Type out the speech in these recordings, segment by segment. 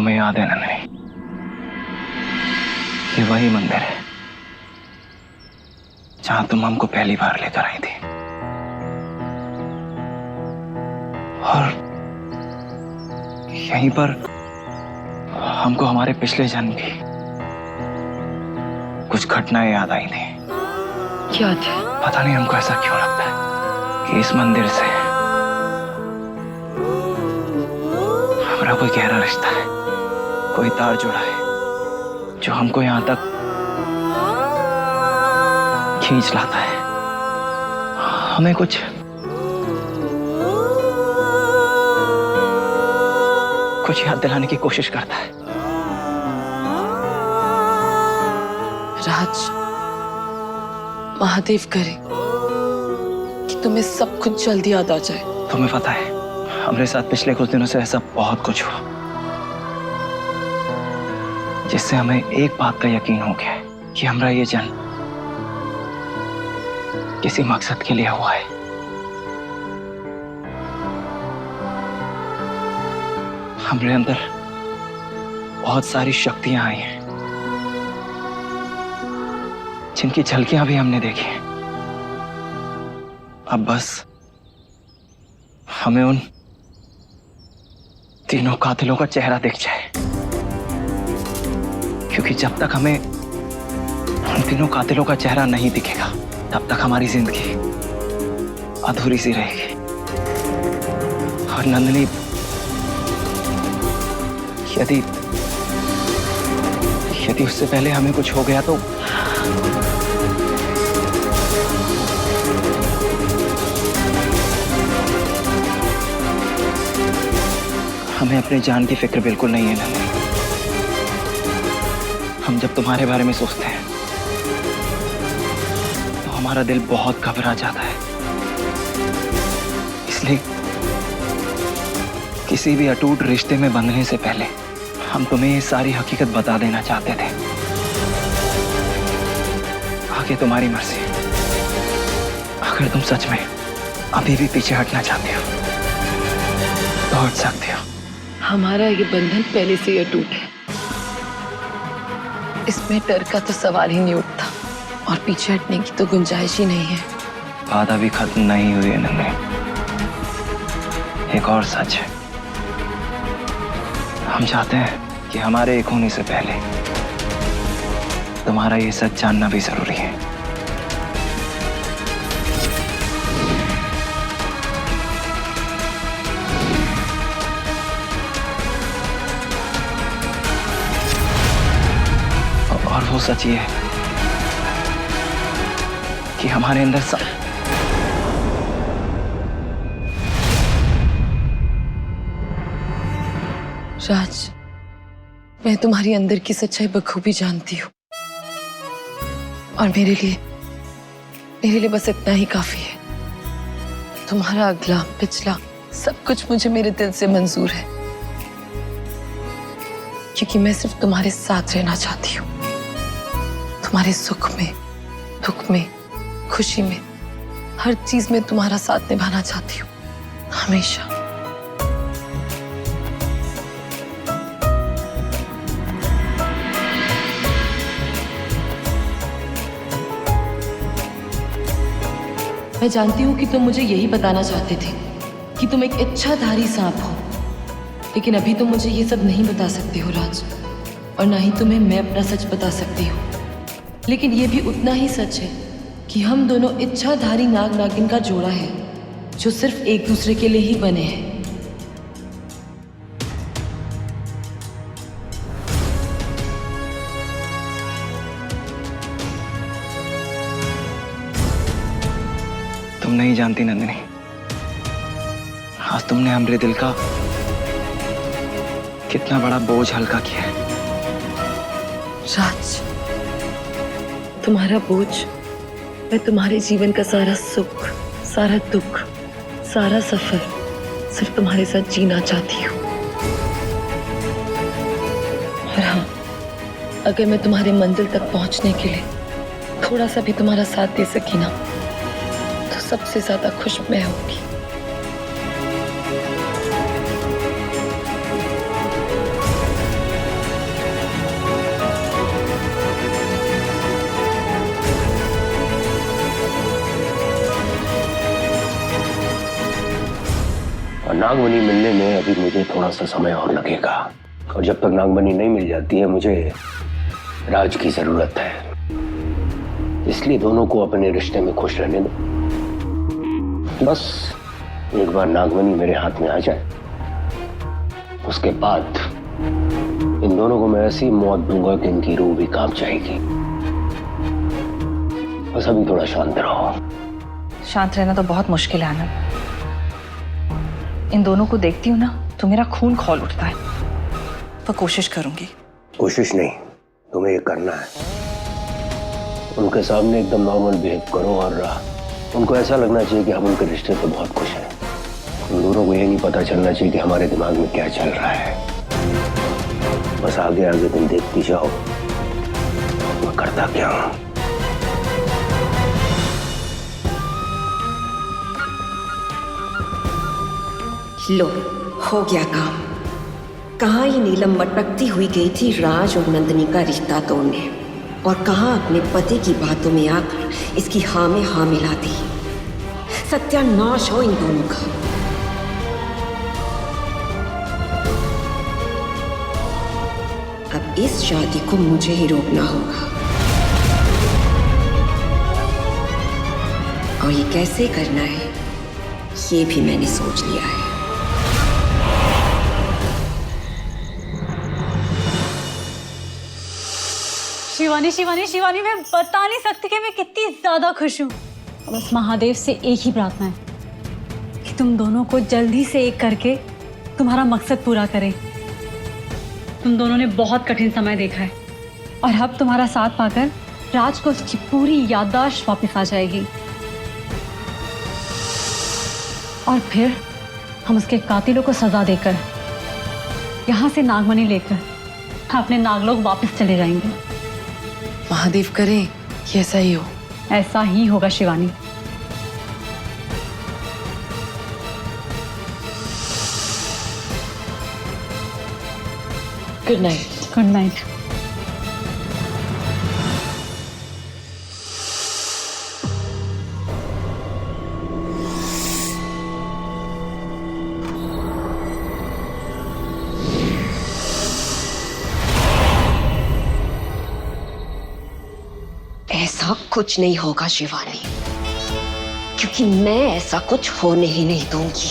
तुम्हें याद है ना? नहीं, ये वही मंदिर है जहां तुम हमको पहली बार लेकर आई थी, और यहीं पर हमको हमारे पिछले जन्म की कुछ घटनाएं याद आई थी। क्या थे? पता नहीं हमको ऐसा क्यों लगता है कि इस मंदिर से हमारा कोई गहरा रिश्ता है, कोई तार जुड़ा है जो हमको यहां तक खींच लाता है, हमें कुछ याद दिलाने की कोशिश करता है। राज, महादेव करे कि तुम्हें सब कुछ जल्दी याद आ जाए। तुम्हें पता है, हमारे साथ पिछले कुछ दिनों से ऐसा बहुत कुछ हुआ जिससे हमें एक बात का यकीन हो गया है कि हमारा ये जन्म किसी मकसद के लिए हुआ है। हमारे अंदर बहुत सारी शक्तियां आई हैं जिनकी झलकियां भी हमने देखी हैं। अब बस हमें उन तीनों कातिलों का चेहरा दिख जाए, क्योंकि जब तक हमें उन तीनों कातिलों का चेहरा नहीं दिखेगा तब तक हमारी जिंदगी अधूरी सी रहेगी। और नंदिनी, यदि उससे पहले हमें कुछ हो गया तो हमें अपने जान की फिक्र बिल्कुल नहीं है नंदिनी। हम जब तुम्हारे बारे में सोचते हैं तो हमारा दिल बहुत घबरा जाता है। इसलिए किसी भी अटूट रिश्ते में बंधने से पहले हम तुम्हें ये सारी हकीकत बता देना चाहते थे। आगे तुम्हारी मर्जी। अगर तुम सच में अभी भी पीछे हटना चाहते हो तो हट सकते हो। हमारा ये बंधन पहले से ही अटूट है, इसमें डर का तो सवाल ही नहीं उठता, और पीछे हटने की तो गुंजाइश ही नहीं है। बात अभी खत्म नहीं हुई है नन्हे। एक और सच है, हम चाहते हैं कि हमारे एक होने से पहले तुम्हारा ये सच जानना भी जरूरी है। और वो सच ये है कि हमारे अंदर राज, मैं तुम्हारी अंदर की सच्चाई बखूबी जानती हूँ, और मेरे लिए बस इतना ही काफी है। तुम्हारा अगला पिछला सब कुछ मुझे मेरे दिल से मंजूर है, क्योंकि मैं सिर्फ तुम्हारे साथ रहना चाहती हूँ। तुम्हारे सुख में, दुख में, खुशी में, हर चीज में तुम्हारा साथ निभाना चाहती हूँ, हमेशा। मैं जानती हूँ कि तुम मुझे यही बताना चाहते थे कि तुम एक इच्छाधारी सांप हो, लेकिन अभी तुम मुझे ये सब नहीं बता सकते हो राज, और ना ही तुम्हें मैं अपना सच बता सकती हूँ। लेकिन ये भी उतना ही सच है कि हम दोनों इच्छाधारी नाग नागिन का जोड़ा है, जो सिर्फ एक दूसरे के लिए ही बने हैं। तुम नहीं जानती नंदिनी, आज तुमने हमारे दिल का कितना बड़ा बोझ हल्का किया है। राज, तुम्हारा बोझ, मैं तुम्हारे जीवन का सारा सुख, सारा दुख, सारा सफर सिर्फ तुम्हारे साथ जीना चाहती हूँ। और हाँ, अगर मैं तुम्हारे मंजिल तक पहुंचने के लिए थोड़ा सा भी तुम्हारा साथ दे सकी ना, तो सबसे ज्यादा खुश मैं होगी। नागमणि मिलने में अभी मुझे थोड़ा सा समय और लगेगा, और जब तक नागमणि नहीं मिल जाती है मुझे राज की जरूरत है। इसलिए दोनों को अपने रिश्ते में खुश रहने दो। बस एक बार नागमणि मेरे हाथ में आ जाए, उसके बाद इन दोनों को मैं ऐसी मौत दूंगा कि इनकी रूह भी कांप जाएगी। बस अभी थोड़ा शांत रहो। शांत रहना तो बहुत मुश्किल है आनंद। इन दोनों को देखती हूँ ना तो मेरा खून खौल उठता है। तो कोशिश करूंगी। कोशिश नहीं, तुम्हें ये करना है। उनके सामने एकदम नॉर्मल बिहेव करो और उनको ऐसा लगना चाहिए कि हम उनके रिश्ते से बहुत खुश हैं। उन दोनों को ये नहीं पता चलना चाहिए कि हमारे दिमाग में क्या चल रहा है। बस आगे आगे तुम देखती जाओ मैं करता क्या हूं। लो, हो गया काम। कहाँ ये नीलम मटकती हुई गई थी राज और नंदिनी का रिश्ता तोड़ने, और कहाँ अपने पति की बातों में आकर इसकी हाँ में हाँ मिला दी। सत्यानाश हो इन दोनों का। अब इस शादी को मुझे ही रोकना होगा, और ये कैसे करना है ये भी मैंने सोच लिया है। शिवानी शिवानी शिवानी, मैं बता नहीं सकती कि मैं कितनी ज्यादा खुश हूँ। बस महादेव से एक ही प्रार्थना है कि तुम दोनों को जल्दी से एक करके तुम्हारा मकसद पूरा करें। तुम दोनों ने बहुत कठिन समय देखा है और अब तुम्हारा साथ पाकर राज को उसकी पूरी याददाश्त वापस आ जाएगी, और फिर हम उसके कातिलों को सजा देकर यहाँ से नागमणि लेकर अपने नागलोक वापस चले जाएंगे। महादेव करें कि ऐसा ही हो। ऐसा ही होगा Shivani. Good night. Good night. ऐसा कुछ नहीं होगा शिवानी, क्योंकि मैं ऐसा कुछ होने ही नहीं दूंगी।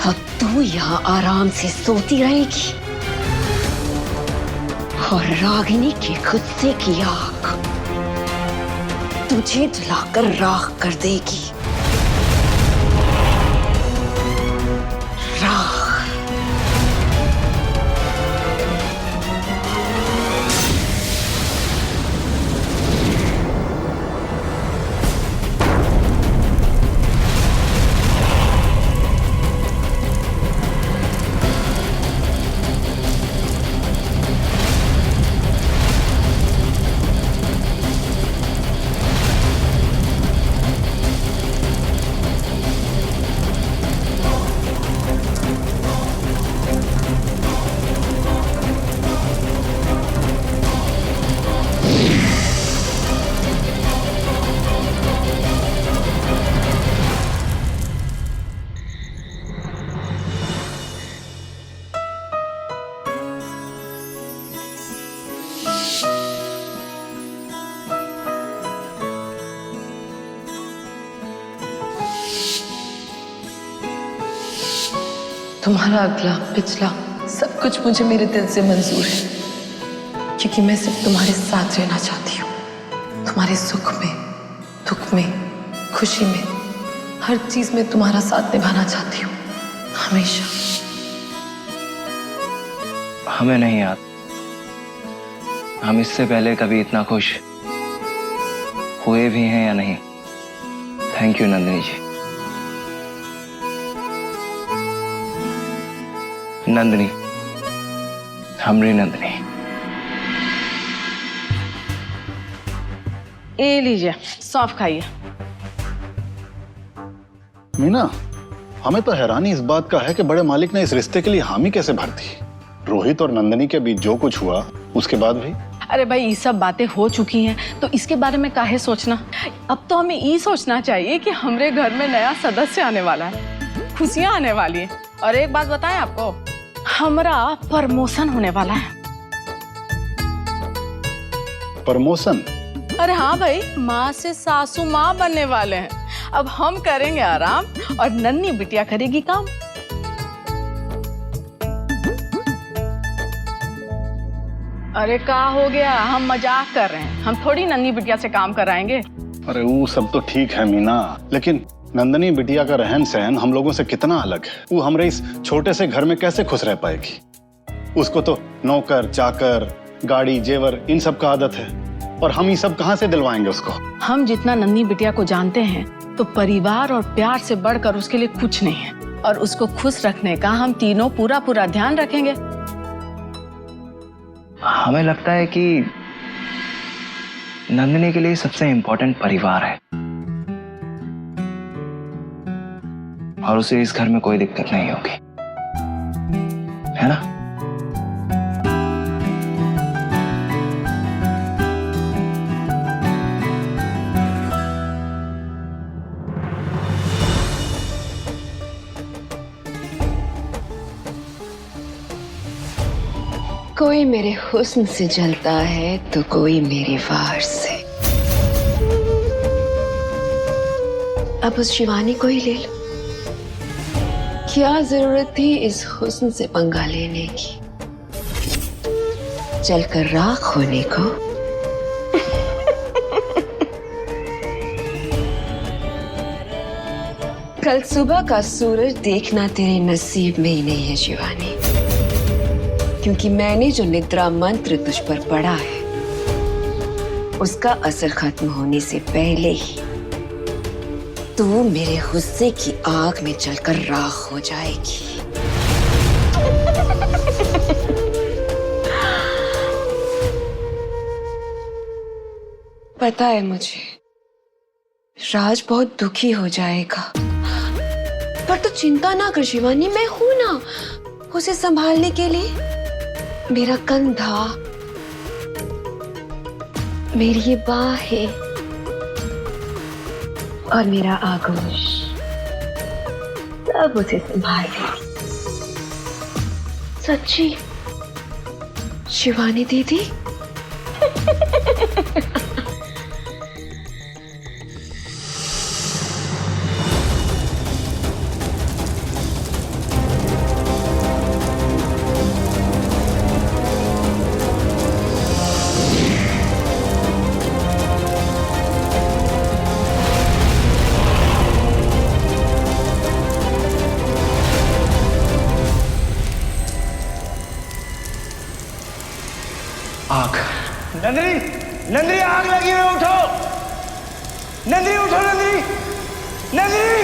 अब तू यहाँ आराम से सोती रहेगी और रागिनी के गुस्से की आग तुझे जलाकर राख कर देगी। राख। तुम्हारा अगला पिछला सब कुछ मुझे मेरे दिल से मंजूर है, क्योंकि मैं सिर्फ तुम्हारे साथ रहना चाहती हूँ। तुम्हारे सुख में, दुख में, खुशी में, हर चीज में तुम्हारा साथ निभाना चाहती हूँ, हमेशा। हमें नहीं याद हम इससे पहले कभी इतना खुश हुए भी हैं या नहीं। थैंक यू नंदिनी जी। नंदिनी, हमरी नंदिनी। ए लीजिए, सौंफ खाइए। मीना, हमें तो हैरानी इस बात का है कि बड़े मालिक ने इस रिश्ते के लिए हामी कैसे भर दी। रोहित और नंदिनी के बीच जो कुछ हुआ उसके बाद भी? अरे भाई ये सब बातें हो चुकी हैं तो इसके बारे में काहे सोचना। अब तो हमें ये सोचना चाहिए कि हमारे घर में नया सदस्य आने वाला है, खुशियां आने वाली है। और एक बात बताएं आपको, हमारा प्रमोशन होने वाला है। प्रमोशन? अरे हाँ भाई, माँ से सासू माँ बनने वाले हैं। अब हम करेंगे आराम और नन्ही बिटिया करेगी काम। अरे क्या हो गया, हम मजाक कर रहे हैं, हम थोड़ी नन्ही बिटिया से काम कराएंगे। अरे वो सब तो ठीक है मीना, लेकिन नंदिनी बिटिया का रहन सहन हम लोगों से कितना अलग है। वो हमारे इस छोटे से घर में कैसे खुश रह पाएगी? उसको तो नौकर चाकर, गाड़ी जेवर इन सब का आदत है, और हम ये सब कहाँ से दिलवाएंगे उसको? हम जितना नन्ही बिटिया को जानते हैं तो परिवार और प्यार से बढ़कर उसके लिए कुछ नहीं है, और उसको खुश रखने का हम तीनों पूरा ध्यान रखेंगे। हमें लगता है कि नंदिनी के लिए सबसे इंपॉर्टेंट परिवार है, और उसे इस घर में कोई दिक्कत नहीं होगी, है ना? कोई मेरे हुस्न से जलता है तो कोई मेरी वार से। अब उस शिवानी को ही ले लो। क्या जरूरत थी इस हुस्न से पंगा लेने की, जलकर राख होने को। कल सुबह का सूरज देखना तेरे नसीब में ही नहीं है शिवानी, क्योंकि मैंने जो निद्रा मंत्र तुझ पर पढ़ा है उसका असर खत्म होने से पहले ही तू मेरे गुस्से की आग में जलकर राख हो जाएगी। पता है मुझे, राज बहुत दुखी हो जाएगा, पर तू चिंता ना कर शिवानी, मैं हूं ना उसे संभालने के लिए। मेरा कंधा, मेरी ये बाहें और मेरा आगोश सब उसे संभालेगी। सच्ची शिवानी दीदी। आग। नंदिनी, नंदिनी आग लगी है, उठो। नंदिनी उठो, नंदिनी, नंदिनी।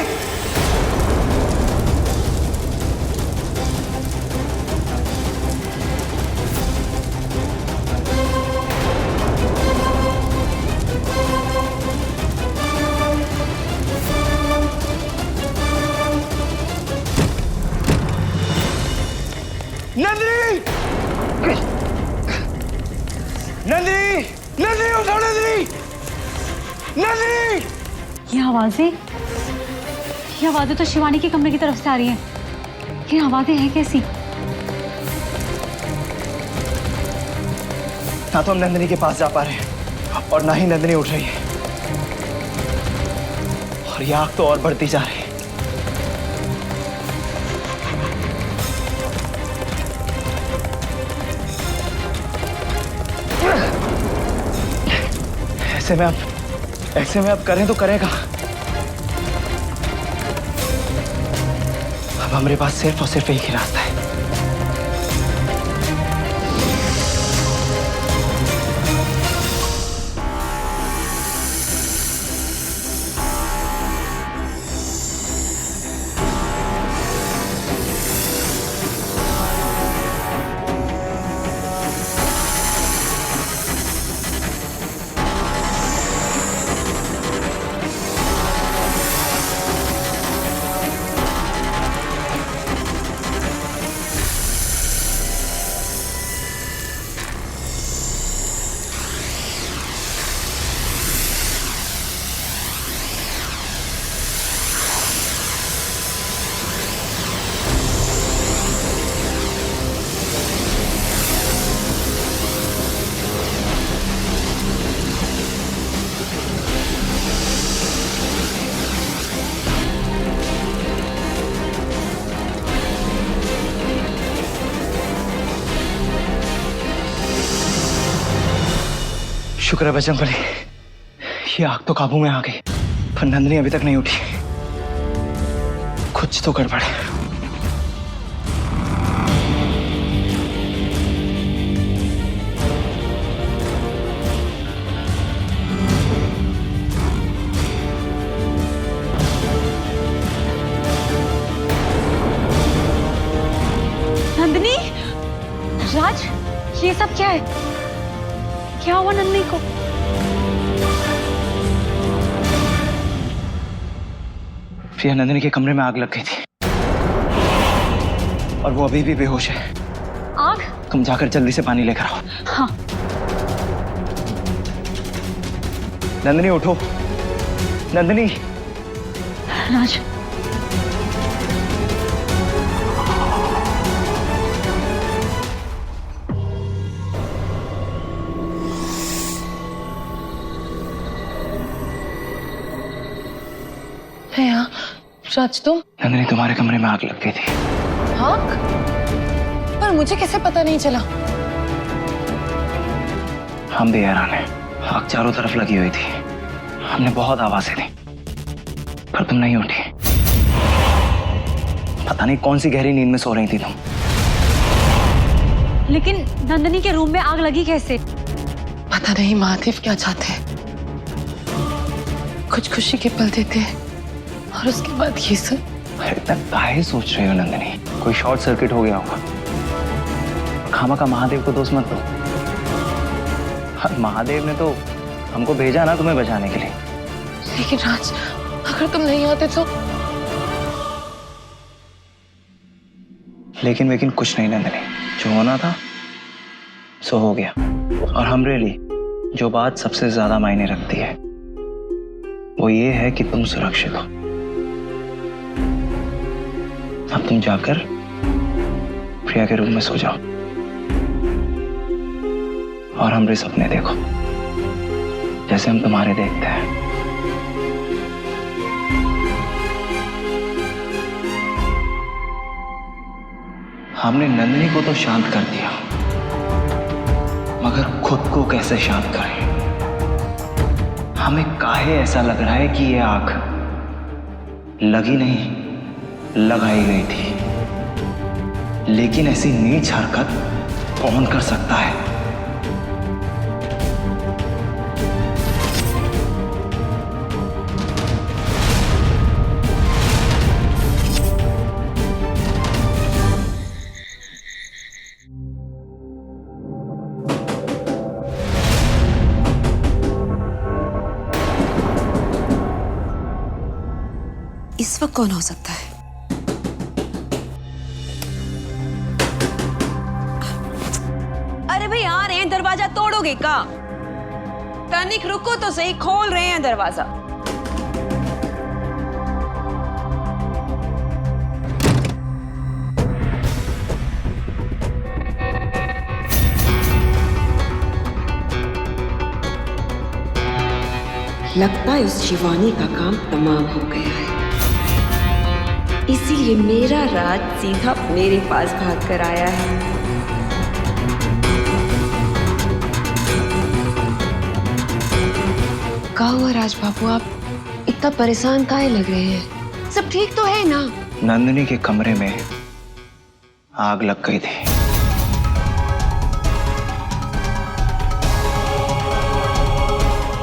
नंदिनी, नंदिनी, नंदिनी उठो, नंदिनी, नंदिनी। ये आवाजें तो शिवानी के कमरे की तरफ से आ रही हैं। ये आवाजें हैं कैसी? ना तो हम नंदिनी के पास जा पा रहे हैं और ना ही नंदिनी उठ रही है, और ये आग तो और बढ़ती जा रही है। ऐसे में अब करें तो करेगा। अब हमारे पास सिर्फ और सिर्फ एक ही रास्ता है। शुक्र है बजरंगबली, ये आग तो काबू में आ गई, पर नंदिनी अभी तक नहीं उठी। कुछ तो गड़बड़ है। नंदिनी, राज, ये सब क्या है? क्या हुआ नंदिनी को? प्रिया, नंदिनी के कमरे में आग लग गई थी और वो अभी भी बेहोश है। आग? तुम जाकर जल्दी से पानी लेकर आओ। हाँ। नंदिनी उठो, नंदिनी। राज, है यहाँ? राज तुम? नंदिनी, तुम्हारे कमरे में आग लग गई थी। आग? पर मुझे कैसे पता नहीं चला? हम भी हैरान हैं। आग चारों तरफ लगी हुई थी, हमने बहुत आवाजें दी, पर तुम नहीं उठी। पता नहीं कौन सी गहरी नींद में सो रही थी तुम। लेकिन नंदिनी के रूम में आग लगी कैसे? पता नहीं महादेव क्या चाहते हैं। कुछ खुशी के पल देते हैं और उसके बाद ये सब। इतना काहे सोच रहे हो नंदिनी? कोई शॉर्ट सर्किट हो गया होगा। खामखा महादेव को दोष मत दो। महादेव ने तो हमको भेजा ना तुम्हें बचाने के लिए। लेकिन राज, अगर तुम नहीं आते तो? लेकिन कुछ नहीं नंदिनी, जो होना था सो हो गया। और हमरे लिए जो बात सबसे ज्यादा मायने रखती है वो ये है कि तुम सुरक्षित हो। अब तुम जाकर प्रिया के रूम में सो जाओ और हमरे सपने देखो जैसे हम तुम्हारे देखते हैं। हमने नंदिनी को तो शांत कर दिया, मगर खुद को कैसे शांत करें? हमें काहे ऐसा लग रहा है कि ये आग लगी नहीं, लगाई गई थी। लेकिन ऐसी नीच हरकत कौन कर सकता है? इस वक्त कौन हो सकता है? अरे भाई आ रहे हैं, दरवाजा तोड़ोगे का? तनिक रुको तो सही, खोल रहे हैं दरवाजा। लगता है उस शिवानी का काम तमाम हो गया है, इसीलिए मेरा राज सीधा मेरे पास भाग कर आया है। क्या हुआ राज बाबू, आप इतना परेशान काहे लग रहे हैं? सब ठीक तो है ना? नंदिनी के कमरे में आग लग गई थी।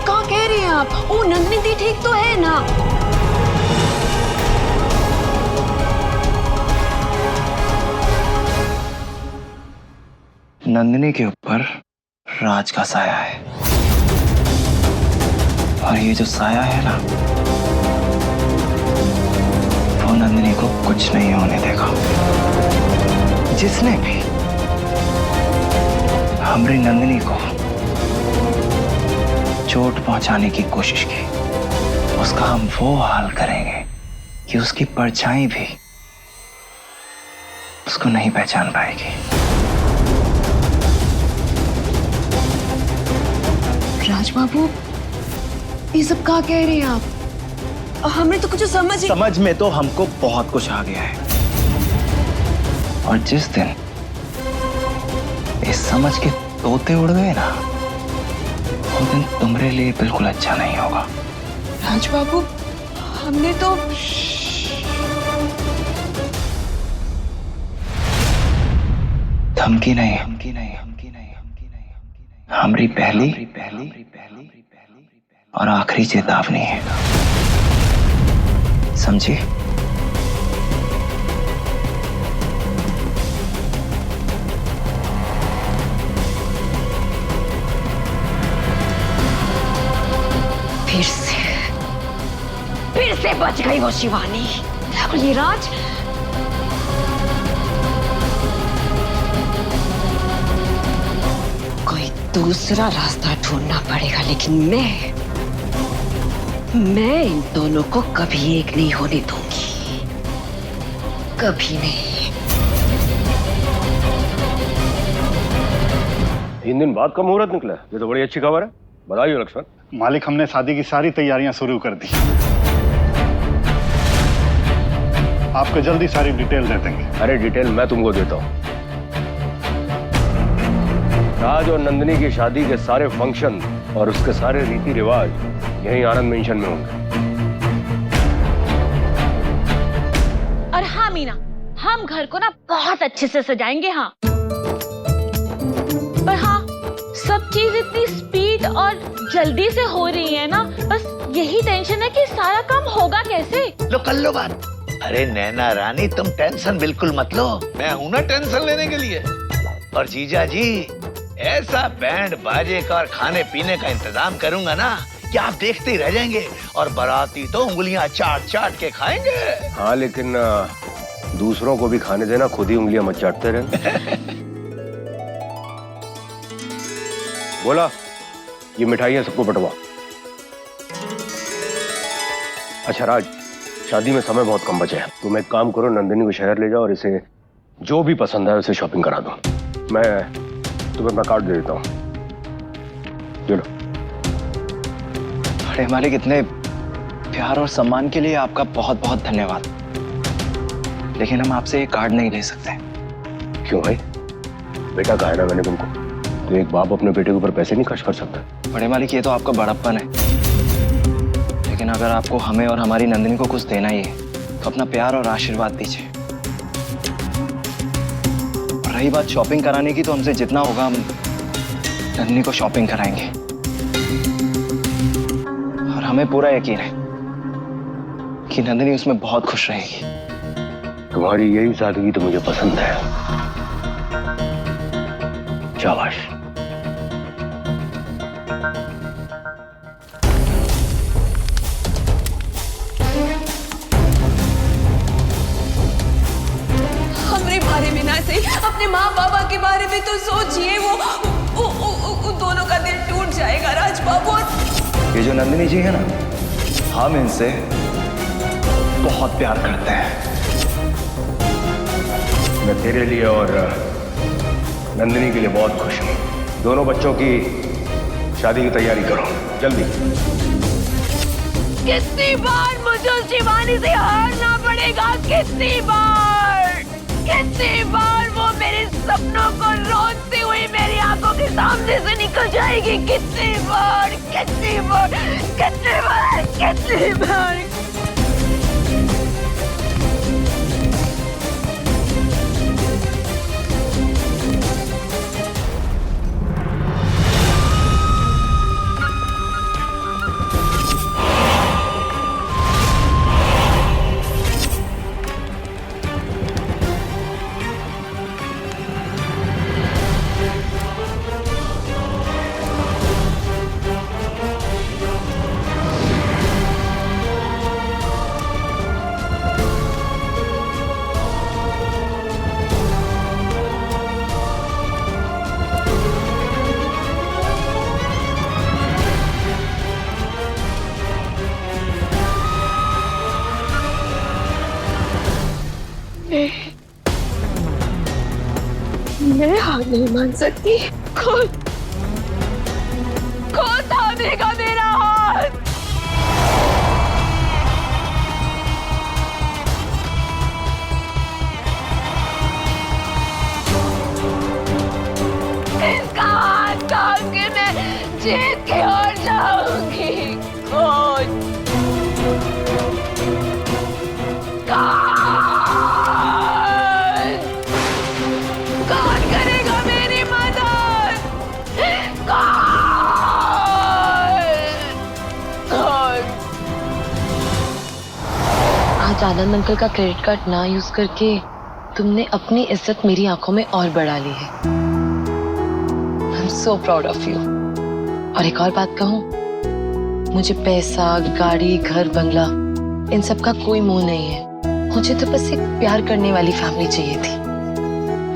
क्या कह रही हैं आप? ओ नंदिनी दी ठीक तो है ना? नंदिनी के ऊपर राज का साया है और ये जो साया है ना, वो नंदिनी को कुछ नहीं होने देगा। जिसने भी हमारी नंदिनी को चोट पहुंचाने की कोशिश की, उसका हम वो हाल करेंगे कि उसकी परछाई भी उसको नहीं पहचान पाएगी। राज बाबू, ये सब क्या कह रहे हैं आप? हमने तो कुछ समझ में तो हमको बहुत कुछ आ गया है, और जिस दिन इस समझ के तोते उड़ गए ना, वो दिन तुम्हारे लिए बिल्कुल अच्छा नहीं होगा। राज बाबू, हमने तो धमकी नहीं, हमारी पहली और आखिरी चेतावनी है, समझी? फिर से बच गई वो शिवानी। और ये राज, कोई दूसरा रास्ता ढूंढना पड़ेगा, लेकिन मैं इन दोनों को कभी एक नहीं होने दूंगी, कभी नहीं। 3 दिन बाद का मुहूर्त निकला, ये तो बड़ी अच्छी खबर है, बधाई हो लक्ष्मण। मालिक, हमने शादी की सारी तैयारियां शुरू कर दी। आपको जल्दी सारी डिटेल दे देंगे। अरे डिटेल मैं तुमको देता हूँ। राज और नंदिनी की शादी के सारे फंक्शन और उसके सारे रीति रिवाज यहीं आनंद मेंशन में होंगे। और हाँ मीना, हम घर को ना बहुत अच्छे से सजाएंगे। हाँ, पर हाँ, सब चीज इतनी स्पीड और जल्दी से हो रही है ना, बस यही टेंशन है कि सारा काम होगा कैसे। लो कर लो बात। अरे नैना रानी, तुम टेंशन बिल्कुल मत लो, मैं हूं ना टेंशन लेने के लिए। और जीजा जी, ऐसा बैंड बाजे का और खाने पीने का इंतजाम करूंगा ना कि आप देखते ही रह जाएंगे, और बाराती तो उंगलियां चाट चाट के खाएंगे। हाँ, लेकिन दूसरों को भी खाने देना, खुद ही उंगलियां मत चाटते रहना। बोला, ये मिठाइयां सबको बंटवा। अच्छा राज, शादी में समय बहुत कम बचा है, तुम एक काम करो, नंदिनी को शहर ले जाओ और इसे जो भी पसंद है उसे शॉपिंग करा दो। मैं तुम्हें अपना कार्ड दे देता हूँ, चलो। बड़े मालिक, इतने प्यार और सम्मान के लिए आपका बहुत बहुत धन्यवाद, लेकिन हम आपसे ये कार्ड नहीं ले सकते। क्यों भाई? बेटा कहा है ना मैंने तुमको, तो एक बाप अपने बेटे के ऊपर पैसे नहीं खर्च कर सकता। बड़े मालिक, ये तो आपका बड़प्पन है, लेकिन अगर आपको हमें और हमारी नंदिनी को कुछ देना ही है तो अपना प्यार और आशीर्वाद दीजिए। और रही बात शॉपिंग कराने की, तो हमसे जितना होगा हम नंदिनी को शॉपिंग कराएंगे, और हमें पूरा यकीन है कि नंदिनी उसमें बहुत खुश रहेगी। तुम्हारी यही सादगी तो मुझे पसंद है, शाबाश। हमारे बारे में ना सही, अपने माँ बाबा के बारे में तो सोचिए। वो दोनों का दिल टूट जाएगा राज बाबू। ये जो नंदिनी जी है ना, हम इनसे बहुत प्यार करते हैं। मैं तेरे लिए और नंदिनी के लिए बहुत खुश हूँ। दोनों बच्चों की शादी की तैयारी करो जल्दी। कितनी बार मुझे शिवानी से हारना पड़ेगा, कितनी बार वो मेरे सपनों को रोते हुए मेरी आंखों के सामने से निकल जाएगी। कितनी बार। मैं हार नहीं मान सकती। कौन थामेगा मेरा हाथ? इसका हाथ थाम के मैं जीत के कौन करेगा मेरी मदद? कौन? आज आनंद अंकल का क्रेडिट कार्ड ना यूज करके तुमने अपनी इज्जत मेरी आंखों में और बढ़ा ली है। I am so proud of you. और एक और बात कहूं, मुझे पैसा, गाड़ी, घर, बंगला इन सब का कोई मोह नहीं है। मुझे तो बस एक प्यार करने वाली फैमिली चाहिए थी,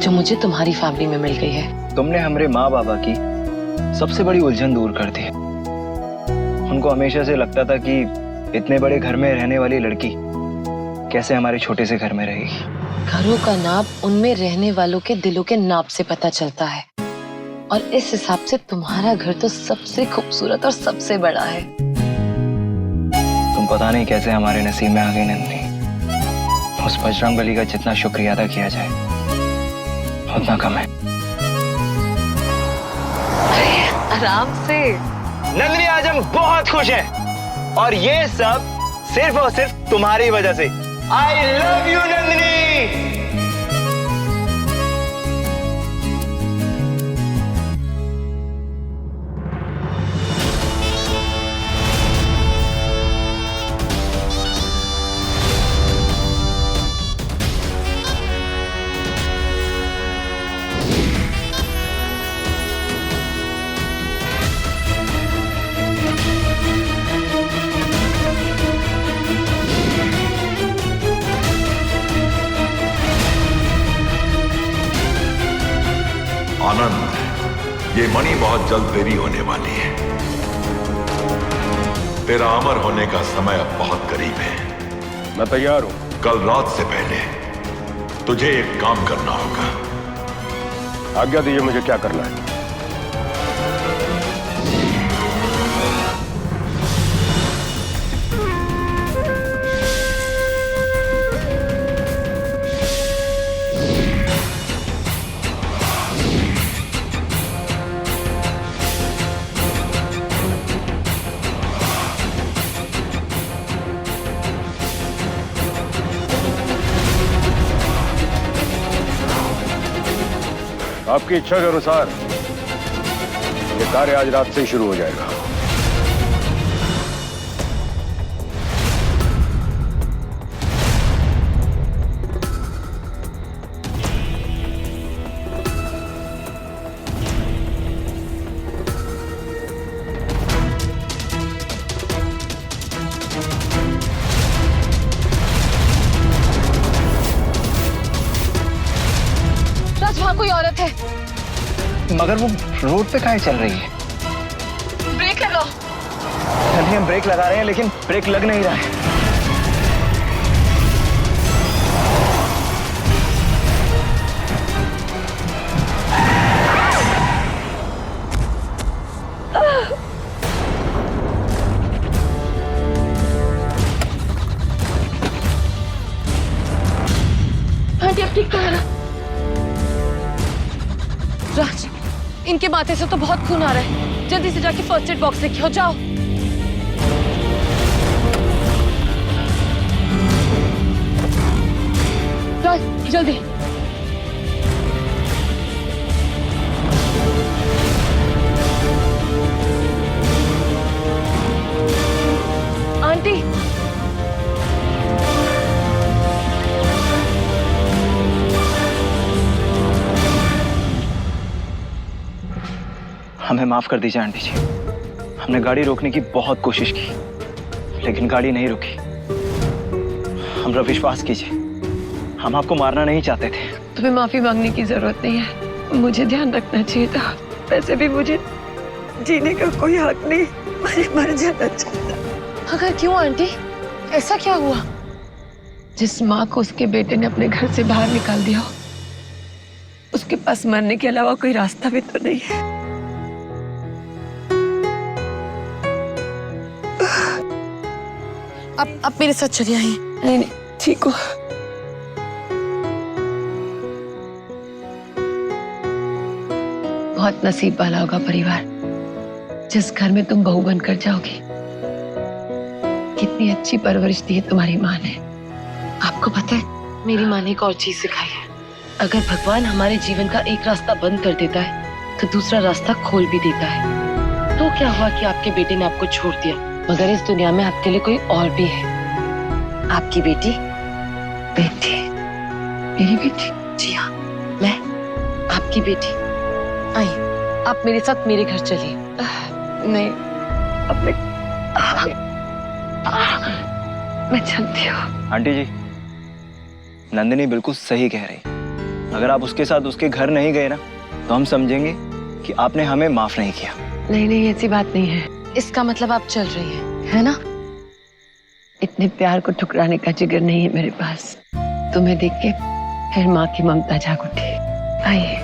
जो मुझे तुम्हारी फैमिली में मिल गई है। तुमने हमारे माँ बाबा की सबसे बड़ी उलझन दूर कर दी। उनको हमेशा से लगता था कि इतने बड़े घर में रहने वाली लड़की कैसे हमारे छोटे से घर में रहेगी। घरों का नाप उनमें रहने वालों के दिलों के नाप से पता चलता है, और इस हिसाब से तुम्हारा घर तो सबसे खूबसूरत और सबसे बड़ा है। तुम पता नहीं कैसे हमारे नसीब में आ गई नंदनी। उस बजरंगबली का जितना शुक्रिया अदा किया जाए उतना कम है। आराम से। नंदनी, आज हम बहुत खुश हैं, और ये सब सिर्फ और सिर्फ तुम्हारी वजह से। I love you Nandini. Anand, ये मणि बहुत जल्द तेरी होने वाली है। तेरा अमर होने का समय अब बहुत करीब है। मैं तैयार हूं। कल रात से पहले तुझे एक काम करना होगा। आज्ञा दीजिए, मुझे क्या करना है? आपकी इच्छा के अनुसार ये कार्य आज रात से ही शुरू हो जाएगा। वहाँ कोई औरत है, मगर वो रोड पे काहे चल रही है? ब्रेक लगाओ। नंदनी, हम ब्रेक लगा रहे हैं लेकिन ब्रेक लग नहीं रहा है। आंटी, अब ठीक तो है ना? राज, इनके माथे से तो बहुत खून आ रहा है। जल्दी से जाके फर्स्ट एड बॉक्स लेके आओ, जाओ। राज, जल्दी। आंटी, हमें माफ कर दीजिए आंटी जी। हमने गाड़ी रोकने की बहुत कोशिश की, लेकिन गाड़ी नहीं रुकी। हम पर विश्वास कीजिए, हम आपको मारना नहीं चाहते थे। तुम्हें माफी मांगने की जरूरत नहीं है। मुझे ध्यान रखना चाहिए था। वैसे भी मुझे जीने का कोई हक नहीं, मुझे मर जाना चाहिए। अगर क्यों आंटी, ऐसा क्या हुआ? जिस माँ को उसके बेटे ने अपने घर से बाहर निकाल दिया, उसके पास मरने के अलावा कोई रास्ता भी तो नहीं है। अब मेरे साथ चलिए आइए। नहीं नहीं, ठीक हो। बहुत नसीब वाला होगा परिवार जिस घर में तुम बहू बनकर जाओगी। कितनी अच्छी परवरिश दी है तुम्हारी माँ ने। आपको पता है, मेरी माँ ने एक और चीज सिखाई है। अगर भगवान हमारे जीवन का एक रास्ता बंद कर देता है तो दूसरा रास्ता खोल भी देता है। तो क्या हुआ कि आपके बेटे ने आपको छोड़ दिया, मगर इस दुनिया में आपके लिए कोई और भी है। आपकी बेटी। बेटी? मेरी बेटी? जी हाँ, मैं आपकी बेटी। आइए, आप मेरे साथ मेरे घर चलिए। नहीं, अपने मैं चलती हूँ। आंटी जी, नंदिनी बिल्कुल सही कह रही। अगर आप उसके साथ उसके घर नहीं गए ना तो हम समझेंगे कि आपने हमें माफ नहीं किया। नहीं नहीं, ऐसी बात नहीं है। इसका मतलब आप चल रही हैं, है ना? इतने प्यार को ठुकराने का जिगर नहीं है मेरे पास। तुम्हें देख के फिर माँ की ममता जाग उठी। आइए।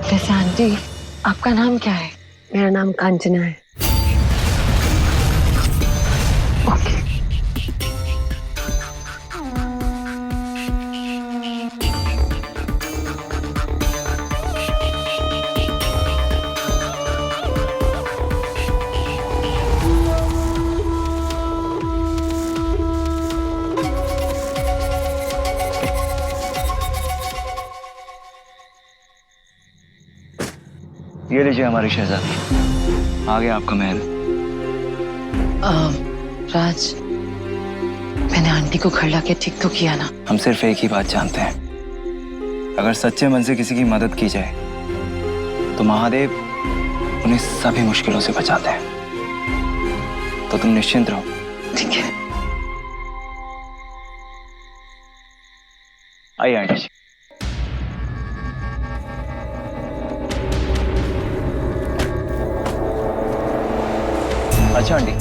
वैसे आंटी, आपका नाम क्या है? मेरा नाम कांचना है। ओके। ये लीजिए हमारी शहजादी, आ गया आपका महल। राज, मैंने आंटी को घर लाके ठीक तो किया ना? हम सिर्फ एक ही बात जानते हैं, अगर सच्चे मन से किसी की मदद की जाए तो महादेव उन्हें सभी मुश्किलों से बचाते हैं। तो तुम निश्चिंत रहो। ठीक है। आइए आंटी जी। अच्छा आंटी,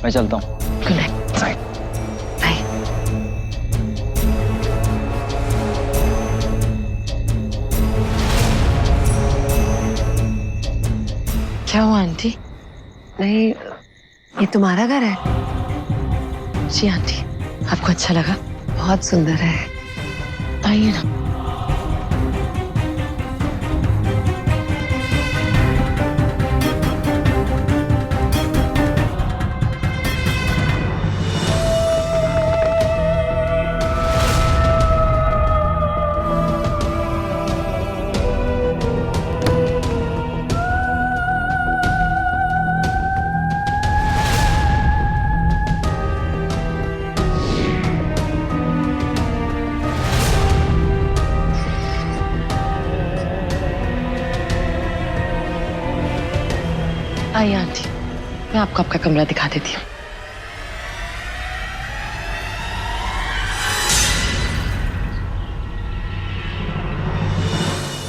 मैं चलता हूँ। Good night. बाय। क्या हुआ आंटी? नहीं, ये तुम्हारा घर है? जी आंटी, आपको अच्छा लगा? बहुत सुंदर है। आइए ना। आइए आंटी, मैं आपको आपका कमरा दिखा देती हूँ।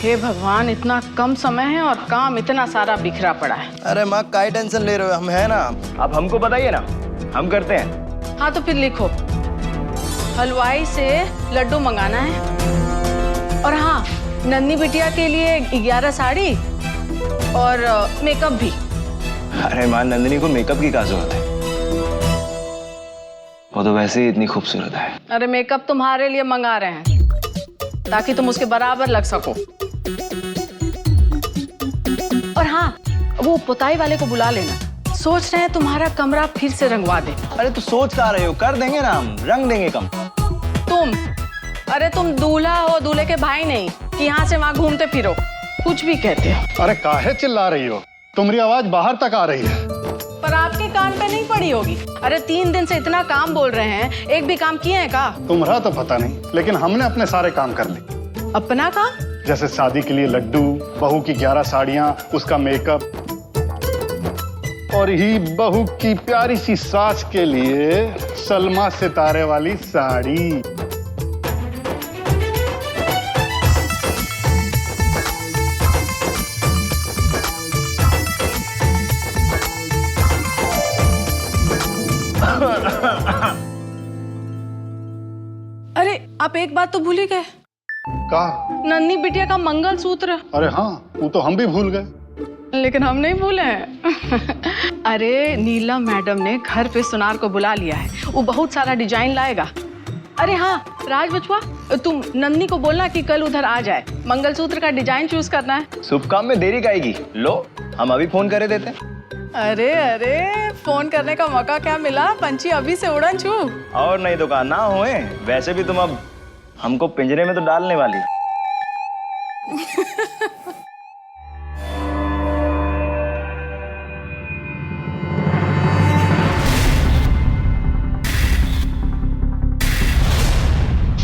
हे भगवान, इतना कम समय है और काम इतना सारा बिखरा पड़ा है। अरे माँ, काहे टेंशन ले रहे हो? हम है ना। आप हमको बताइए ना, हम करते हैं। हाँ तो फिर लिखो, हलवाई से लड्डू मंगाना है, और हाँ, नन्ही बिटिया के लिए 11 साड़ी और मेकअप भी। अरे मां, नंदिनी को मेकअप की क्या जरूरत है? वो तो वैसे ही इतनी खूबसूरत है। अरे मेकअप तुम्हारे लिए मंगा रहे हैं ताकि तुम उसके बराबर लग सको। और हाँ, वो पुताई वाले को बुला लेना। सोच रहे हैं तुम्हारा कमरा फिर से रंगवा दे। अरे तो सोच क्या रहे हो? कर देंगे ना, हम रंग देंगे कम। तुम? अरे तुम दूल्हा हो, दूल्हे के भाई नहीं कि यहाँ से वहाँ घूमते फिरो। कुछ भी कहते हो। अरे काहे चिल्ला रही हो? तुम्हारी आवाज बाहर तक आ रही है। पर आपके कान पे नहीं पड़ी होगी। अरे 3 दिन से इतना काम बोल रहे हैं, एक भी काम किए हैं का? तुम्हारा तो पता नहीं, लेकिन हमने अपने सारे काम कर लिए। अपना काम? जैसे शादी के लिए लड्डू, बहू की 11 साड़ियाँ, उसका मेकअप, और ही बहू की प्यारी सी सास के लिए सलमा सितारे वाली साड़ी। अरे आप एक बात तो भूल ही गए। का? नन्ही बिटिया का मंगलसूत्र। अरे हाँ, वो तो हम भी भूल गए। लेकिन हम नहीं भूले हैं। अरे नीलम मैडम ने घर पे सुनार को बुला लिया है। वो बहुत सारा डिजाइन लाएगा अरे हाँ राज बचुआ, तुम नंदनी को बोलना कि कल उधर आ जाए, मंगलसूत्र का डिजाइन चूज करना है। शुभ काम में देरी काएगी। लो हम अभी फोन करे देते। अरे अरे फोन करने का मौका क्या मिला, पंछी अभी से उड़न छू। और नहीं तो कहा ना होए, वैसे भी तुम अब हमको पिंजरे में तो डालने वाली।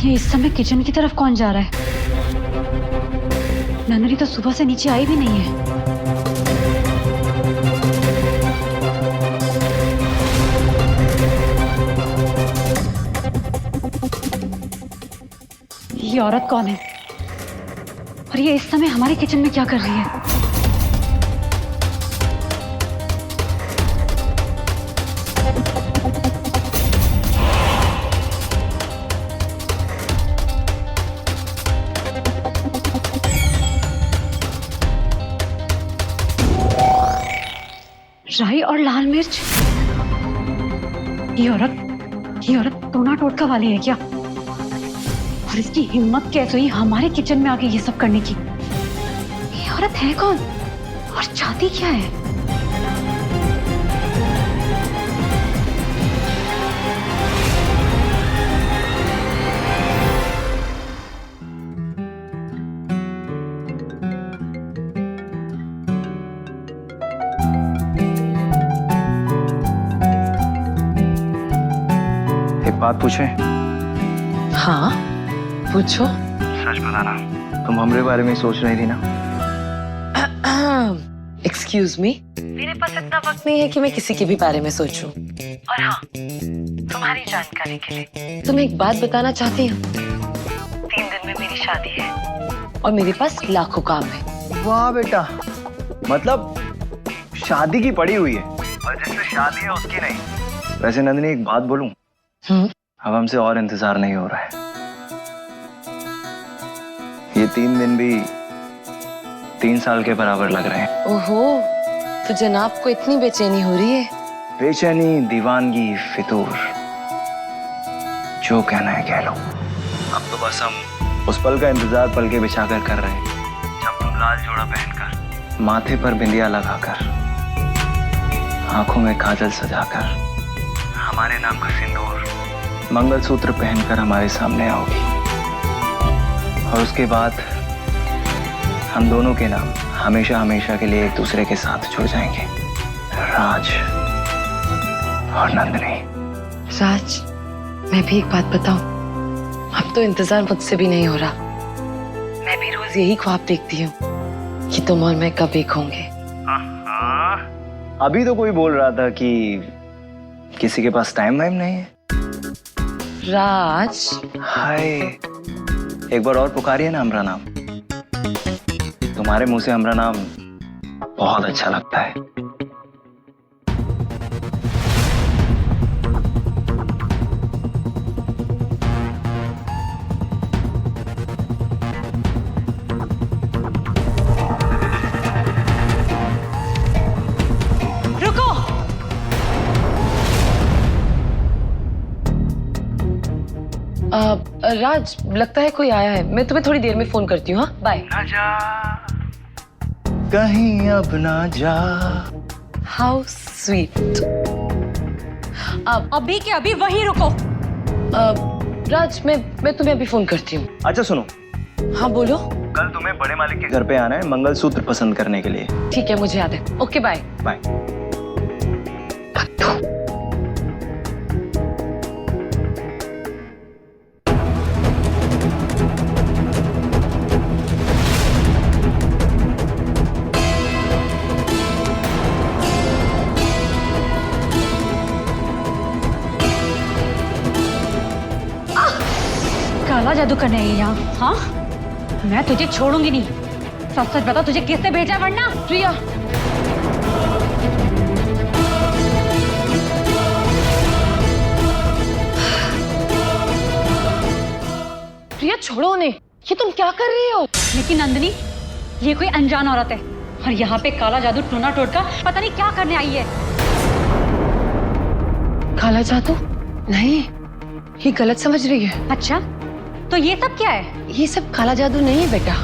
ये इस समय किचन की तरफ कौन जा रहा है? नंदनी तो सुबह से नीचे आई भी नहीं है। ये औरत कौन है और ये इस समय हमारे किचन में क्या कर रही है? राई और लाल मिर्च। ये औरत टोना टोटका वाली है क्या? और इसकी हिम्मत कैसे हुई हमारे किचन में आके ये सब करने की? ये औरत है कौन और चाहती क्या है? बात पूछे? हाँ पूछो। सच बताना, तुम हमरे बारे में सोच रही थी ना? एक्सक्यूज मी, मेरे पास इतना वक्त नहीं है कि मैं किसी के भी बारे में सोचूं। और हाँ, तुम्हारी जानकारी के लिए तुम्हें एक बात बताना चाहती हूँ। 3 दिन में मेरी शादी है और मेरे पास लाखों काम है। वाह बेटा, मतलब शादी की पड़ी हुई है और जिससे शादी है उसकी नहीं। वैसे नंदिनी एक बात बोलूं? अब हमसे और इंतजार नहीं हो रहा है। ये 3 दिन भी 3 साल के बराबर लग रहे हैं। ओहो, तो जनाब को इतनी बेचैनी हो रही है? बेचैनी, दीवानगी, फितूर, जो कहना है कह लो। अब तो बस हम उस पल का इंतजार पल के बिछाकर कर रहे हैं जब तुम लाल जोड़ा पहनकर, माथे पर बिंदिया लगाकर, आंखों में काजल सजाकर, हमारे नाम का सिंदूर, मंगलसूत्र पहनकर हमारे सामने आओगी। और उसके बाद हम दोनों के नाम हमेशा हमेशा के लिए एक दूसरे के साथ जुड़ जाएंगे, राज और नंदिनी। राज, मैं भी एक बात बताऊं, अब तो इंतजार मुझसे भी नहीं हो रहा। मैं भी रोज यही ख्वाब देखती हूँ कि तुम और मैं कब एक होंगे। अभी तो कोई बोल रहा था कि किसी के पास टाइम वाइम नहीं है। राज, हाय, एक बार और पुकारिए ना हमरा नाम। तुम्हारे मुंह से हमरा नाम बहुत अच्छा लगता है। रुको, राज, लगता है कोई आया है। मैं तुम्हें थोड़ी देर में फोन करती हूँ। हाँ, बाय। ना जा कहीं, अब ना जा। How sweet. अभी के अभी वहीं रुको। राज, मैं तुम्हें अभी फोन करती हूँ। अच्छा सुनो। हाँ बोलो। कल तुम्हें बड़े मालिक के घर पे आना है मंगलसूत्र पसंद करने के लिए। ठीक है, मुझे याद है। Okay, bye bye. काला जादू करने आई है यहाँ। हाँ, मैं तुझे छोड़ूंगी नहीं। सच सच बता, तुझे किसने भेजा? वरना प्रिया, प्रिया छोड़ो उन्हें। ये तुम क्या कर रही हो? लेकिन नंदिनी, ये कोई अनजान औरत है और यहाँ पे काला जादू टोना टोटका पता नहीं क्या करने आई है। काला जादू? नहीं, ये गलत समझ रही है। अच्छा, तो ये सब क्या है? ये सब काला जादू नहीं है बेटा।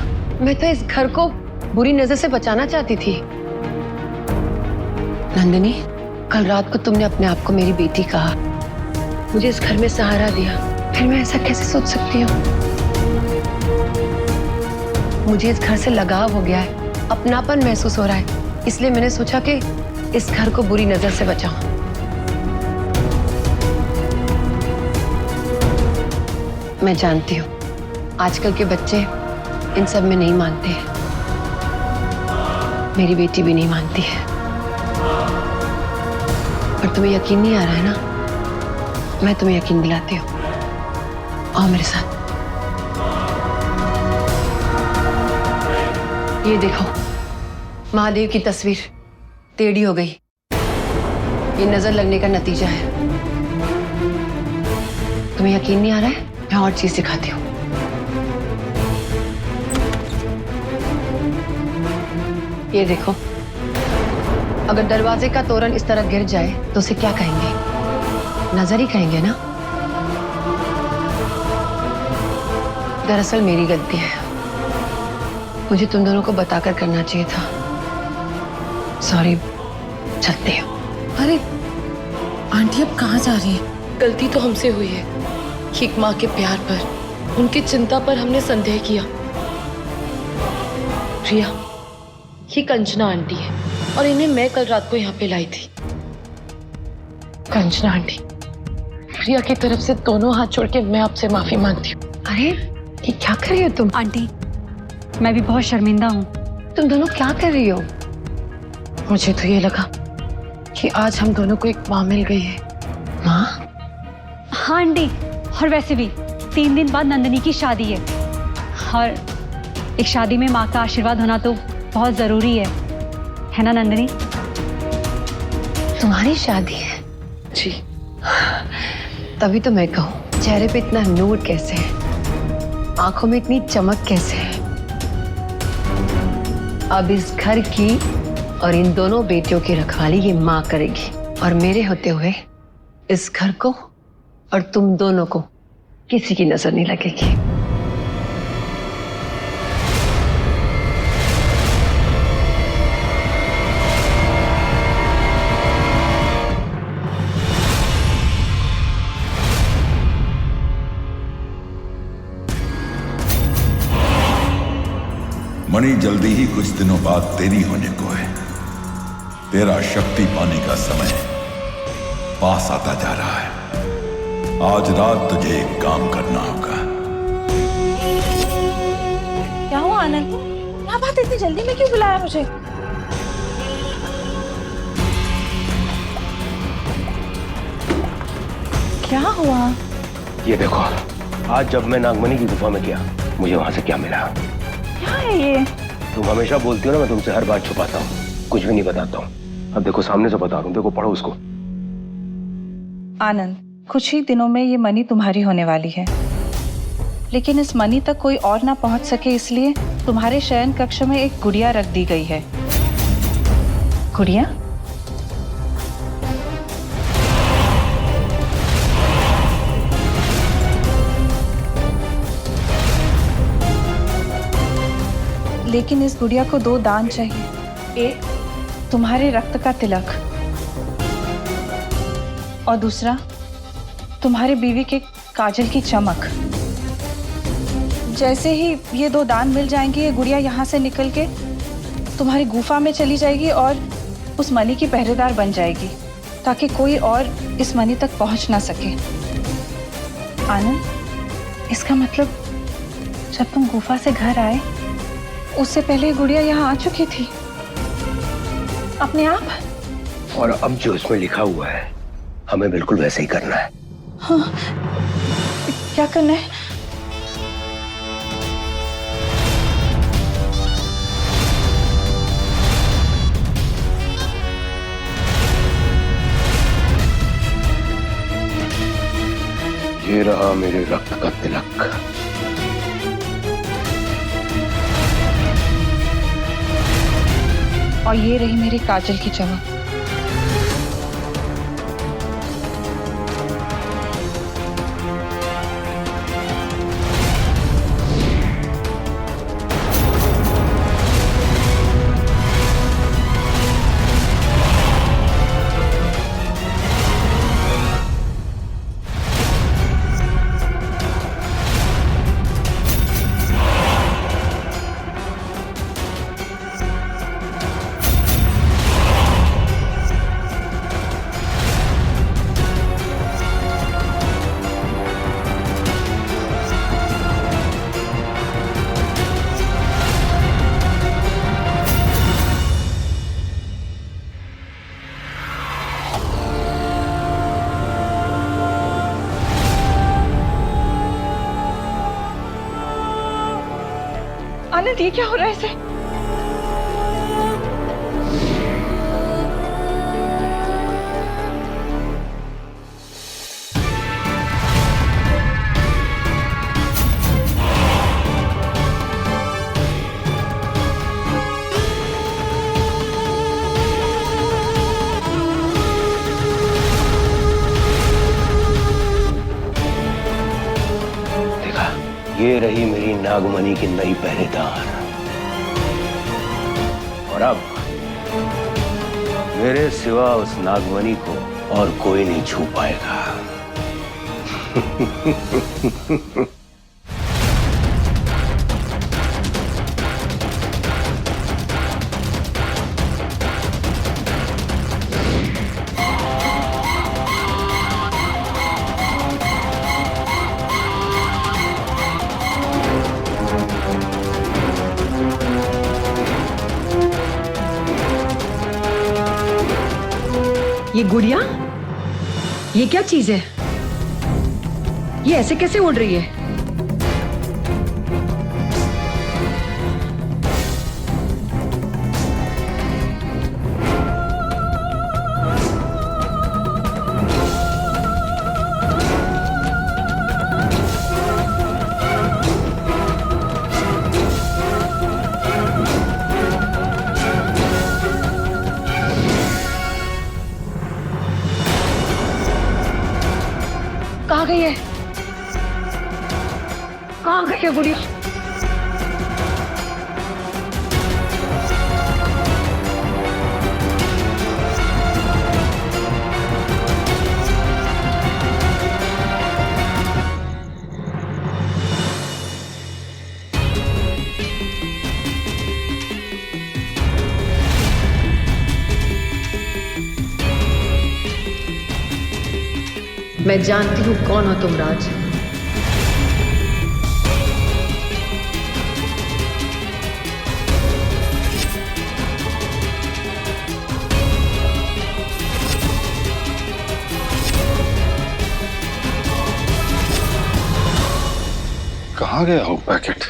मैं तो इस घर को बुरी नजर से बचाना चाहती थी। नंदिनी, कल रात को तुमने अपने आप को मेरी बेटी कहा, मुझे इस घर में सहारा दिया, फिर मैं ऐसा कैसे सोच सकती हूँ? मुझे इस घर से लगाव हो गया है, अपनापन महसूस हो रहा है, इसलिए मैंने सोचा कि इस घर को बुरी नजर से बचाऊं। मैं जानती हूँ आजकल के बच्चे इन सब में नहीं मानते हैं, मेरी बेटी भी नहीं मानती है, पर तुम्हें यकीन नहीं आ रहा है ना? मैं तुम्हें यकीन दिलाती हूँ, आओ मेरे साथ। ये देखो, महादेव की तस्वीर टेढ़ी हो गई, ये नजर लगने का नतीजा है। तुम्हें यकीन नहीं आ रहा है? मैं और चीज सिखाती हूँ। ये देखो, अगर दरवाजे का तोरण इस तरह गिर जाए तो उसे क्या कहेंगे? नजर ही कहेंगे ना? दरअसल मेरी गलती है, मुझे तुम दोनों को बताकर करना चाहिए था। सॉरी, चलते हो। अरे आंटी, अब कहाँ जा रही है? गलती तो हमसे हुई है। एक माँ के प्यार पर, उनकी चिंता पर हमने संदेह किया। प्रिया, ये कंचना आंटी है और इन्हें मैं कल रात को यहाँ पे लाई थी। कंचना आंटी, प्रिया की तरफ से दोनों हाथ छोड़ के मैं आपसे माफी मांगती हूँ। अरे ये क्या कर रही हो तुम? आंटी, मैं भी बहुत शर्मिंदा हूँ। तुम दोनों क्या कर रही हो? मुझे तो ये लगा कि आज हम दोनों को एक माँ मिल गई है। माँ? हाँ आंटी, और वैसे भी 3 दिन बाद नंदिनी की शादी है, और एक शादी में माँ का आशीर्वाद होना तो बहुत जरूरी है ना नंदिनी? तुम्हारी शादी है? जी। तभी तो मैं कहूँ, चेहरे पे इतना नूर कैसे है, आंखों में इतनी चमक कैसे है? अब इस घर की और इन दोनों बेटियों की रखवाली ये माँ करेगी, और मेरे होते हुए इस घर को और तुम दोनों को किसी की नजर नहीं लगेगी। मणि, जल्दी ही कुछ दिनों बाद तेरी होने को है। तेरा शक्ति पाने का समय पास आता जा रहा है। आज रात तुझे एक काम करना होगा। क्या हुआ आनंद? क्या बात, इतनी जल्दी में क्यों बुलाया मुझे? क्या हुआ? ये देखो, आज जब मैं नागमणि की गुफा में गया, मुझे वहां से क्या मिला? क्या है ये? तुम हमेशा बोलती हो ना मैं तुमसे हर बात छुपाता हूँ, कुछ भी नहीं बताता हूँ। अब देखो, सामने से बता रहा हूँ, देखो, पढ़ो उसको। आनंद, कुछ ही दिनों में ये मणि तुम्हारी होने वाली है, लेकिन इस मणि तक कोई और ना पहुंच सके, इसलिए तुम्हारे शयन कक्ष में एक गुड़िया रख दी गई है। गुड़िया? लेकिन इस गुड़िया को 2 दान चाहिए। एक तुम्हारे रक्त का तिलक, और दूसरा तुम्हारे बीवी के काजल की चमक। जैसे ही ये 2 दान मिल जाएंगे, ये गुड़िया यहाँ से निकल के तुम्हारी गुफा में चली जाएगी और उस मणि की पहरेदार बन जाएगी, ताकि कोई और इस मणि तक पहुँच ना सके। आनंद, इसका मतलब जब तुम गुफा से घर आए, उससे पहले गुड़िया यहाँ आ चुकी थी अपने आप। और अब जो इसमें लिखा हुआ है, हमें बिल्कुल वैसे ही करना है। हाँ, क्या करना है? ये रहा मेरे रक्त का तिलक। और ये रही मेरी काजल की चमक। आनंद ये क्या हो रहा है इसे? ये रही मेरी नागमणि की नई पहरेदार, और अब मेरे सिवा उस नागमणि को और कोई नहीं छू पाएगा। ये गुड़िया, ये क्या चीज है? ये ऐसे कैसे उड़ रही है? कहाँ गई है? कहाँ गई है गुड़िया? मैं जानती हूँ कौन हो तुम, राज। कहाँ गया हो पैकेट?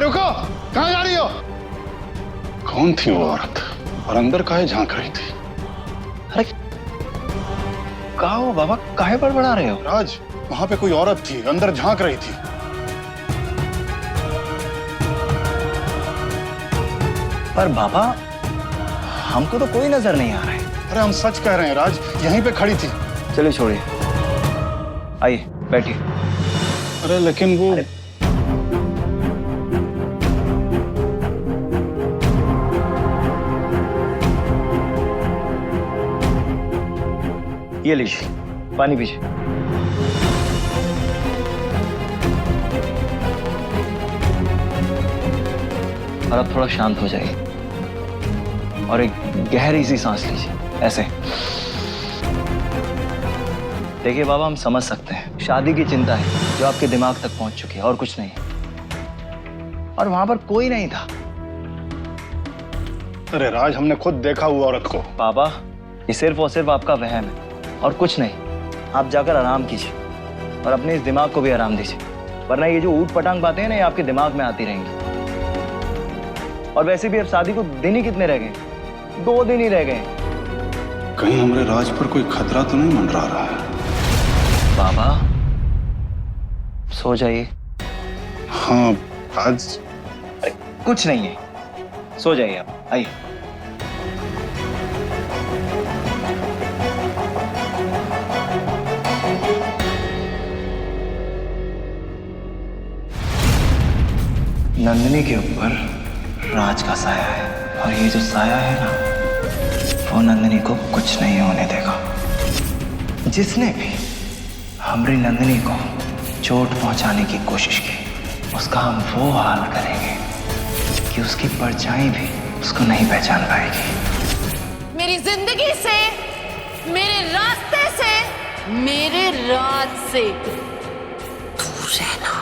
रुको, कहाँ जा रही हो? कौन थी वो औरत और अंदर काहे झांक रही थी? अरे कहा हो बाबा, काहे बड़बड़ा रहे हो? राज, वहां पे कोई औरत थी, अंदर झांक रही थी। पर बाबा, हमको तो कोई नजर नहीं आ रहा है। अरे हम सच कह रहे हैं राज, यहीं पे खड़ी थी। चलिए छोड़िए, आइए बैठिए। अरे लेकिन वो ये लीजिए, पानी पीजिए। और अब थोड़ा शांत हो जाइए और एक गहरी सी सांस लीजिए, ऐसे। देखिए बाबा, हम समझ सकते हैं शादी की चिंता है जो आपके दिमाग तक पहुंच चुकी है, और कुछ नहीं। और वहां पर कोई नहीं था। अरे राज, हमने खुद देखा हुआ औरत को। बाबा, ये सिर्फ और सिर्फ आपका वहम है और कुछ नहीं। आप जाकर आराम कीजिए और अपने इस दिमाग को भी आराम दीजिए, वरना ये जो ऊट पटांग बातें हैं ना, ये आपके दिमाग में आती रहेंगी। और वैसे भी अब शादी को दिन ही कितने रह गए? 2 दिन ही रह गए। कहीं हमारे राज पर कोई खतरा तो नहीं मंडरा रहा है? बाबा, सो जाइए। हाँ राज, कुछ नहीं है, सो जाइए आप। आइए। नंदिनी के ऊपर राज का साया है, और ये जो साया है ना, वो नंदिनी को कुछ नहीं होने देगा। जिसने भी हमारी नंदिनी को चोट पहुंचाने की कोशिश की, उसका हम वो हाल करेंगे कि उसकी परछाई भी उसको नहीं पहचान पाएगी। मेरी जिंदगी से, मेरे रास्ते से, मेरे राज से दूर रहना।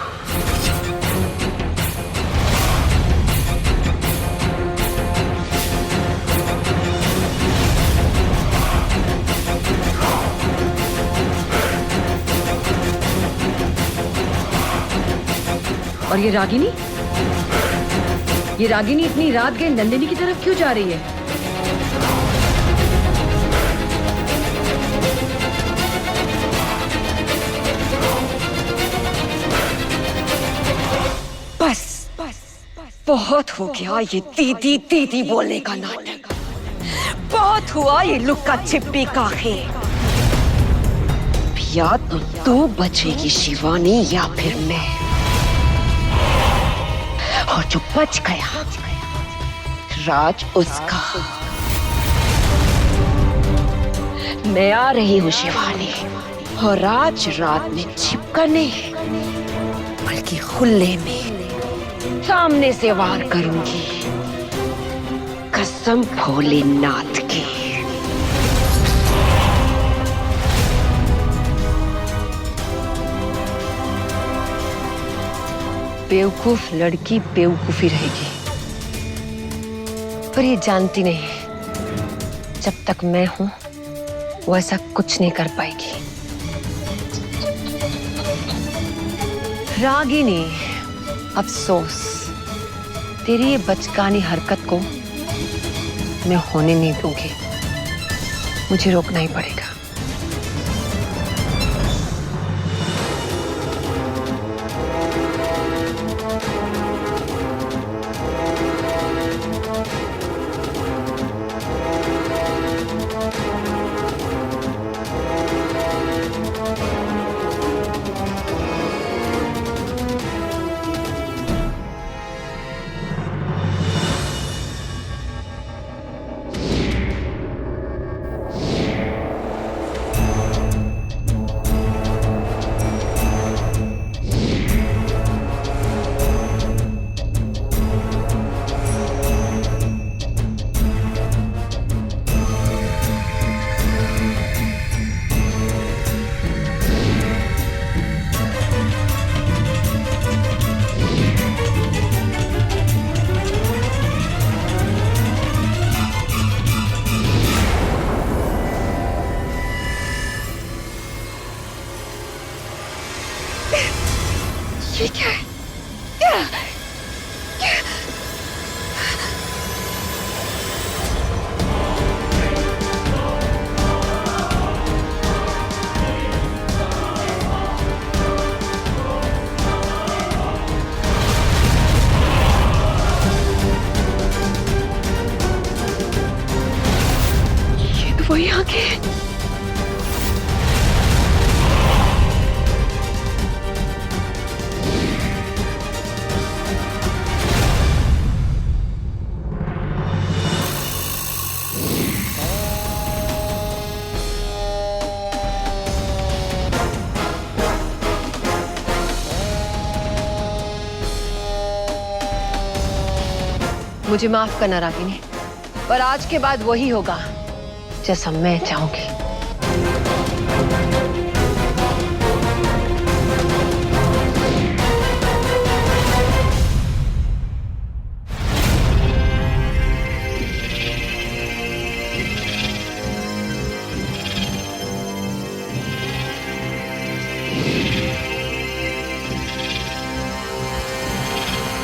और ये रागिनी इतनी रात गए नंदिनी की तरफ क्यों जा रही है? बस बहुत हो गया ये दीदी दीदी बोलने का नाटक। बहुत हुआ ये लुक्का छिपी का खेल। या तो तू बचेगी शिवानी या फिर मैं। और जो बच गया राज उसका। मैं आ रही हूँ शिवानी, और आज रात में छिपकर नहीं बल्कि खुले में सामने से वार करूंगी, कसम भोलेनाथ की। बेवकूफ लड़की बेवकूफी रहेगी, पर ये जानती नहीं जब तक मैं हूं वो ऐसा कुछ नहीं कर पाएगी। रागिनी, अफसोस, तेरी ये बचकानी हरकत को मैं होने नहीं दूंगी। मुझे रोकना ही पड़ेगा। ये क्या है? ये तो वही आंखें हैं। मुझे माफ करना रागिनी, पर आज के बाद वही होगा जैसा मैं चाहूंगी।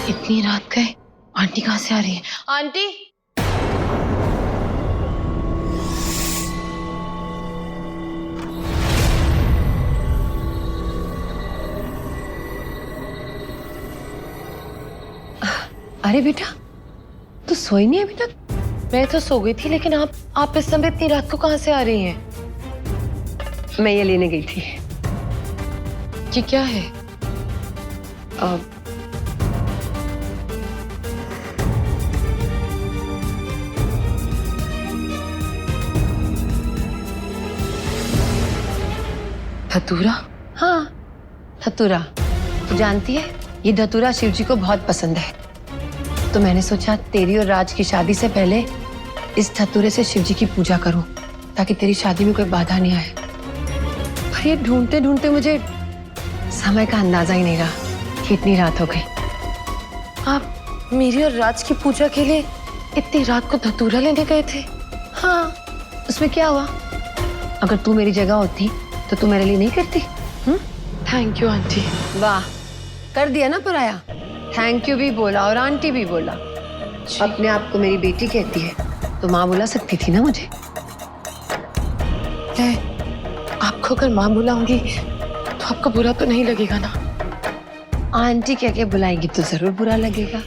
इतनी रात गए, आंटी कहाँ से आ रही है? आंटी, अरे बेटा, तू सोई नहीं अभी तक? मैं तो सो गई थी, लेकिन आप इस समय इतनी रात को कहाँ से आ रही हैं? मैं ये लेने गई थी। ये क्या है? धतूरा? हाँ, धतूरा। तू जानती है ये धतूरा शिव जी को बहुत पसंद है, तो मैंने सोचा तेरी और राज की शादी से पहले इस धतूरे से शिव जी की पूजा करूं, ताकि तेरी शादी में कोई बाधा नहीं आए। पर ये ढूंढते ढूंढते मुझे समय का अंदाजा ही नहीं रहा कि इतनी रात हो गई। आप मेरी और राज की पूजा के लिए इतनी रात को धतूरा लेने गए थे? हाँ, उसमें क्या हुआ? अगर तू मेरी जगह होती तो तू मेरे लिए नहीं करती? Thank you aunty. वाह, कर दिया ना पराया। थैंक यू भी बोला और आंटी भी बोला। अपने आप को मेरी बेटी कहती है तो माँ बुला सकती थी ना मुझे। मैं आपको अगर माँ बुलाऊंगी तो आपको बुरा तो नहीं लगेगा ना? आंटी कह के बुलाएगी तो जरूर बुरा लगेगा,